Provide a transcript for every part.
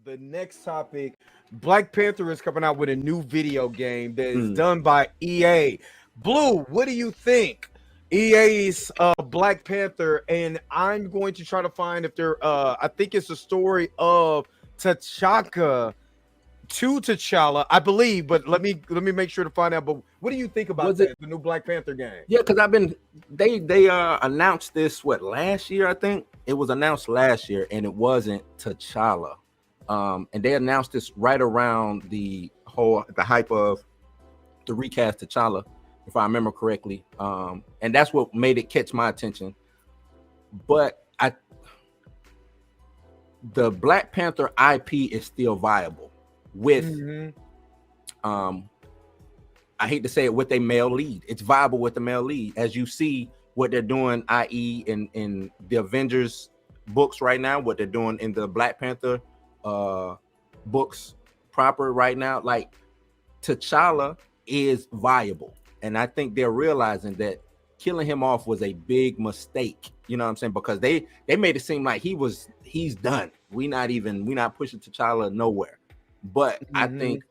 the next topic, Black Panther is coming out with a new video game that is Mm. done by EA. Blue, what do you think? EA's Black Panther, and I'm going to try to find if there. I think it's the story of T'Chaka to T'Challa, I believe. But let me make sure to find out. But what do you think about Was it? that? The new Black Panther game. Yeah, because I've been they announced this last year, I think. It was announced last year, and it wasn't T'Challa. And they announced this right around the hype of the recast T'Challa, if I remember correctly. And that's what made it catch my attention. But the Black Panther IP is still viable with I hate to say it, with a male lead. It's viable with the male lead, as you see what they're doing, i.e., in the Avengers books right now, what they're doing in the Black Panther books proper right now. Like, T'Challa is viable, and I think they're realizing that killing him off was a big mistake. You know what I'm saying? Because they made it seem like he's done. We're not pushing T'Challa nowhere. But I think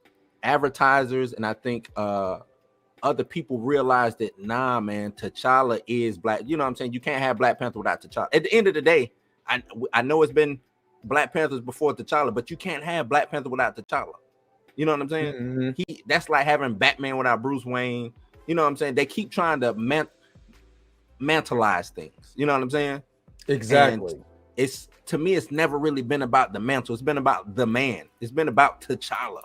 advertisers and I think other people realize that, nah, man, T'Challa is black. You know what I'm saying? You can't have Black Panther without T'Challa. At the end of the day, I know it's been Black Panthers before T'Challa, but you can't have Black Panther without T'Challa. You know what I'm saying? That's like having Batman without Bruce Wayne. You know what I'm saying? They keep trying to mantleize things. You know what I'm saying? Exactly. And to me, it's never really been about the mantle. It's been about the man. It's been about T'Challa.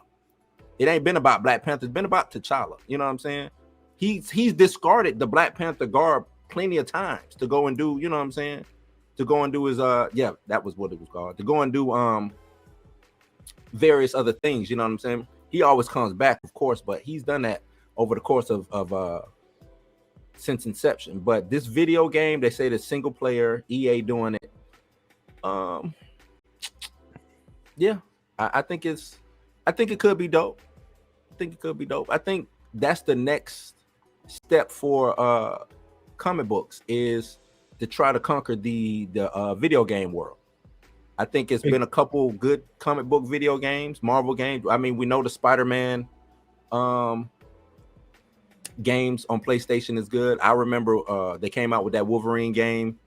It ain't been about Black Panther. It's been about T'Challa. You know what I'm saying? He's discarded the Black Panther garb plenty of times to go and do, you know what I'm saying? To go and do his that was what it was called. To go and do various other things, you know what I'm saying? He always comes back, of course, but he's done that over the course of since inception. But this video game, they say the single player, EA doing it. Yeah, I think it could be dope. I think that's the next step for comic books, is to try to conquer the video game world. I think it's been a couple good comic book video games, Marvel games. I mean, we know the Spider-Man games on PlayStation is good. I remember they came out with that Wolverine game.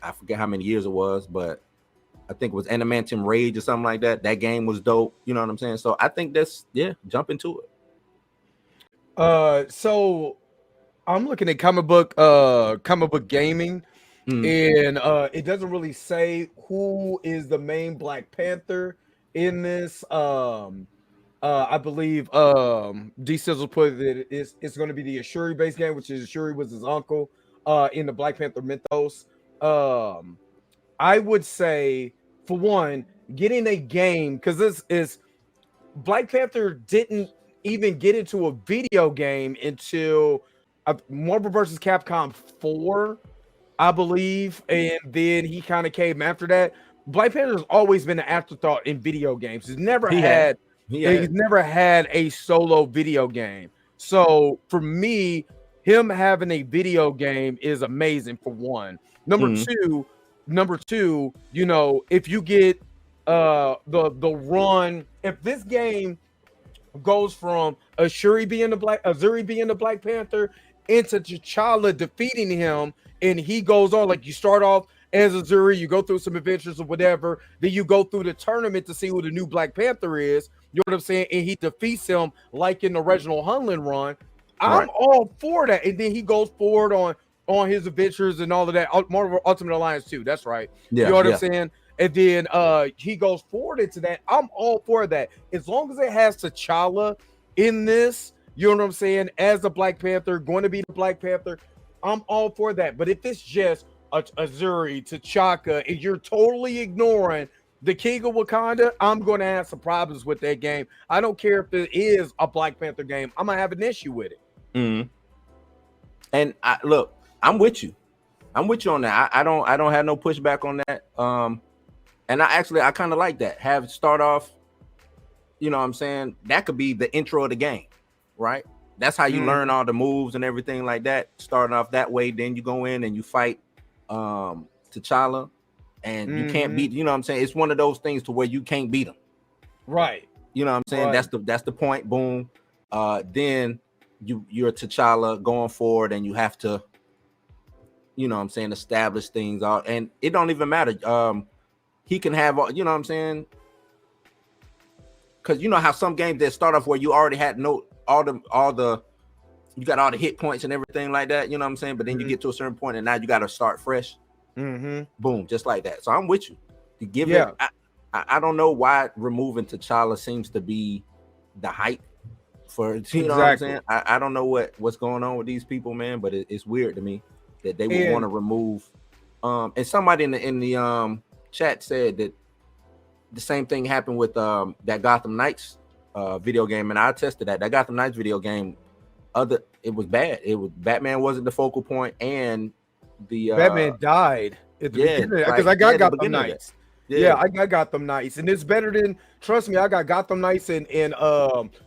I forget how many years it was, but I think it was Animantium Rage or something like that. That game was dope. You know what I'm saying? So I think jump into it. So I'm looking at comic book gaming, and it doesn't really say who is the main Black Panther in this. I believe D Sizzle put that it's going to be the Ashuri based game, which is Ashuri was his uncle in the Black Panther mythos. I would say, for one, getting a game, because this is Black Panther didn't even get into a video game until Marvel vs. Capcom 4, I believe, and then he kind of came after that. Black Panther's always been an afterthought in video games. He's never had a solo video game. So for me, him having a video game is amazing, for one. Number two, you know, if you get the run, if this game goes from Azuri being the Black Panther into T'Challa defeating him, and he goes on, like, you start off as Azuri, you go through some adventures or whatever, then you go through the tournament to see who the new Black Panther is, you know what I'm saying, and he defeats him like in the Reginald Hunlin run. I'm all for that. And then he goes forward on his adventures and all of that. Marvel Ultimate Alliance 2, that's right. You know what I'm saying? And then he goes forward into that. I'm all for that. As long as it has T'Challa in this, you know what I'm saying, as a Black Panther, going to be the Black Panther, I'm all for that. But if it's just Azuri, T'Chaka, and you're totally ignoring the King of Wakanda, I'm going to have some problems with that game. I don't care if it is a Black Panther game. I'm going to have an issue with it. And look, I'm with you on that. I don't have no pushback on that. And I kind of like that. Start off, you know what I'm saying? That could be the intro of the game, right? That's how you learn all the moves and everything like that. Starting off that way, then you go in and you fight T'Challa. and you can't beat. You know what I'm saying? It's one of those things to where you can't beat them. Right. You know what I'm saying? Right. That's the point. Boom. Then you're T'Challa going forward, and you have to, you know what I'm saying, establish things out, and it don't even matter. He can have, you know what I'm saying, because you know how some games that start off where you already had all the you got all the hit points and everything like that, you know what I'm saying, but then you get to a certain point and now you got to start fresh. Boom, just like that. So I'm with you. To give it, I don't know why removing T'Challa seems to be the hype for, you know what I'm saying. I don't know what's going on with these people, man, but it's weird to me that they would want to remove. And somebody in the chat said that the same thing happened with that Gotham Knights video game, and I attested that Gotham Knights video game, it was bad. Batman wasn't the focal point, and the Batman died at the beginning because I got Gotham Knights. Yeah, I got Gotham Knights, and it's better than, trust me, I got Gotham Knights and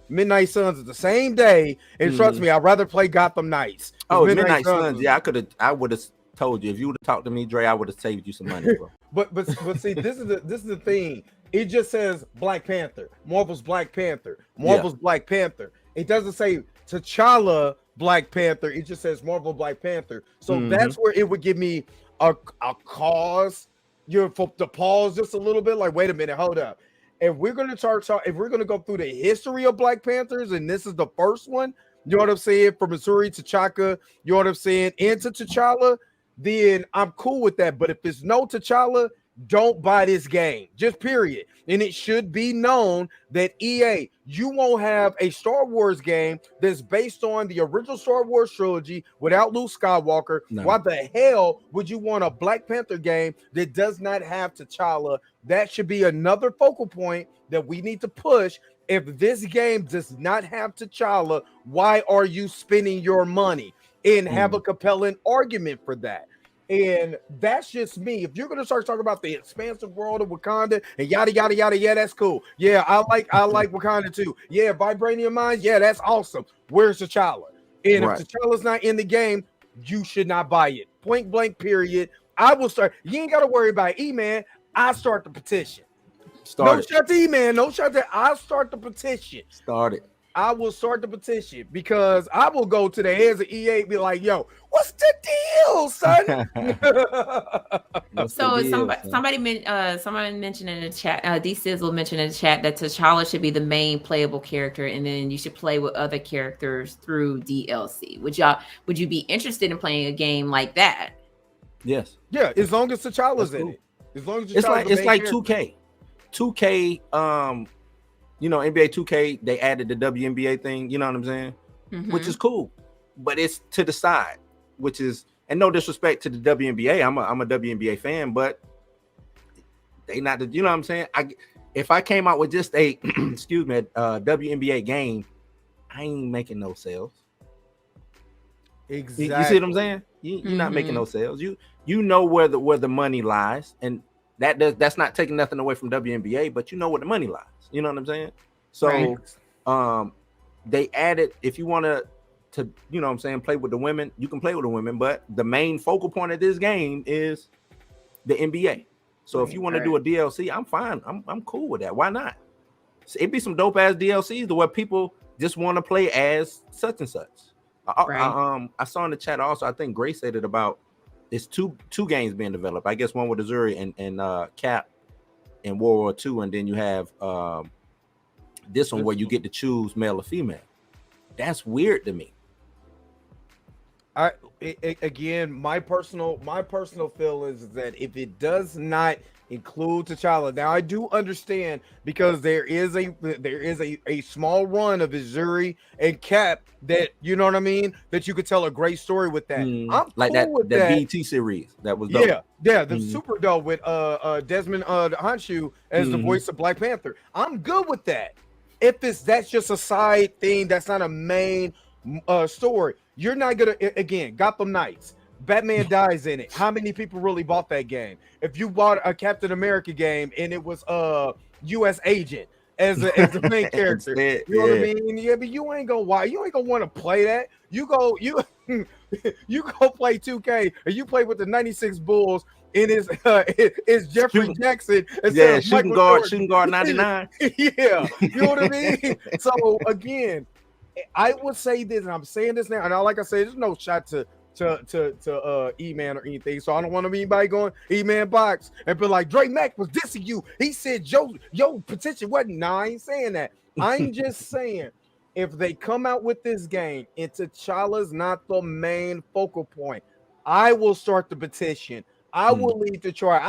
Midnight Suns at the same day, and trust me, I'd rather play Gotham Knights. Oh, Midnight Suns, yeah, I would have told you if you would have talked to me, Dre, I would have saved you some money, bro. but see, this is the thing. It just says Black Panther, Marvel's Black Panther, Black Panther. It doesn't say T'Challa Black Panther. It just says Marvel Black Panther. So that's where it would give me a cause. You're to pause just a little bit, like, wait a minute, hold up. If we're gonna if we're gonna go through the history of Black Panthers, and this is the first one, you know what I'm saying, from Missouri to Chaka, you know what I'm saying, into T'Challa, then I'm cool with that. But if there's no T'Challa, don't buy this game, just period. And it should be known that EA, you won't have a Star Wars game that's based on the original Star Wars trilogy without Luke Skywalker. No. Why the hell would you want a Black Panther game that does not have T'Challa? That should be another focal point that we need to push. If this game does not have T'Challa, why are you spending your money? And have a compelling argument for that. And that's just me. If you're gonna start talking about the expansive world of Wakanda and yada yada yada, yeah, that's cool. Yeah, I like Wakanda too. Yeah, Vibranium Mines, yeah, that's awesome. Where's T'Challa? And if T'Challa's not in the game, you should not buy it. Point blank, period. I will start. You ain't gotta worry about E-Man. I start the petition. No shout to E-Man. No shout to. I start the petition. Start it. I will start the petition because I will go to the heads of EA and be like, yo, what's the deal, son? So somebody mentioned in the chat, D Sizzle mentioned in the chat that T'Challa should be the main playable character, and then you should play with other characters through DLC. Would you be interested in playing a game like that? Yes. Yeah, as long as T'Challa's in it. As long as it's like 2K. 2K, you know, NBA 2K, they added the WNBA thing, you know what I'm saying? Which is cool. But it's to the side, which is, and no disrespect to the WNBA. I'm a WNBA fan, but they not the, you know what I'm saying? If I came out with just a excuse me, WNBA game, I ain't making no sales. Exactly. You see what I'm saying? You're not making no sales. You know where the money lies, and that's not taking nothing away from WNBA, but you know where the money lies. You know what I'm saying? So they added, if you want to, you know what I'm saying, play with the women, you can play with the women, but the main focal point of this game is the NBA. So if you want to do a DLC, I'm fine. I'm cool with that. Why not? So it'd be some dope ass DLCs to where people just want to play as such and such. I saw in the chat also, I think Grace said it about, it's two games being developed. I guess one with Azuri and Cap in World War II, and then you have this one where you get to choose male or female. That's weird to me. Again, my personal feeling is that if it does not include T'Challa, now I do understand because there is a small run of Azuri and Cap that, you know what I mean, that you could tell a great story with that. I'm like cool with that BT series that was dope. The super dope with Desmond Honshu as the voice of Black Panther. I'm good with that. If that's just a side thing, that's not a main story. You're not gonna, again, Gotham Knights, Batman dies in it. How many people really bought that game? If you bought a Captain America game and it was US Agent as the main character, you know what I mean? Yeah, but you ain't gonna want to play that. You go play 2K, or you play with the 96 Bulls and it's Jeffrey Shooting- Jackson instead Yeah, of Michael Jordan. shooting guard 99. Yeah, you know what I mean. So again, I would say this, and I'm saying this now, and like I said, there's no shot to E-Man or anything. So I don't want to be anybody going E-Man box and be like, Drake Mack was dissing you. He said your petition wasn't. Nah, I ain't saying that. I'm just saying if they come out with this game and T'Challa's not the main focal point, I will start the petition. I will lead the charge.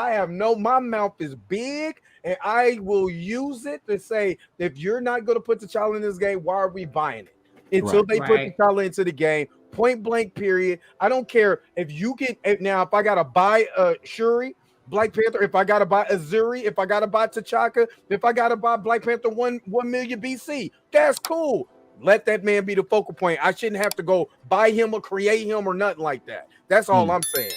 My mouth is big, and I will use it to say, if you're not going to put T'Challa in this game, why are we buying it? Until they put T'Challa into the game, point blank, period. I don't care if you get now. If I gotta buy Shuri, Black Panther, if I gotta buy Azuri, if I gotta buy T'Chaka, if I gotta buy Black Panther 1 million BC, that's cool. Let that man be the focal point. I shouldn't have to go buy him or create him or nothing like that. That's all I'm saying.